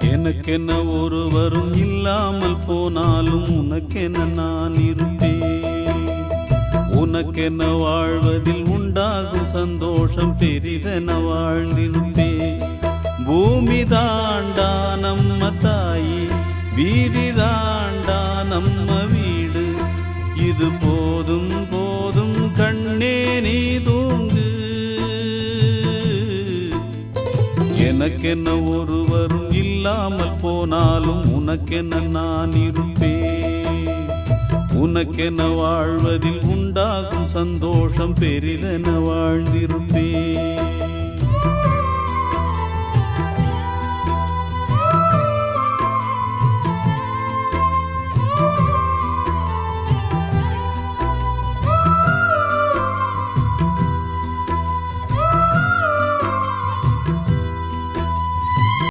எனக்கென்ன ஒருவரும் இல்லாமல் போனாலும் உனக்கென நான் இருப்பேன். உனக்கென்ன வாழ்வதில் உண்டாகும் சந்தோஷம் பெரிதென வாழ்ந்திருப்பேன். பூமி தாண்டா நம்ம தாயி, வீதி தாண்டா நம்ம வீடு. இது போதும் போதும் கண்ணே நீ தூங்கு. எனக்கென்ன ஒருவரும் இல்லாமல் போனாலும் உனக்கென்ன நான் இருப்பேன். உனக்கென்ன வாழ்வதில் உண்டாகும் சந்தோஷம் பெரிதென வாழ்ந்திருப்பேன்.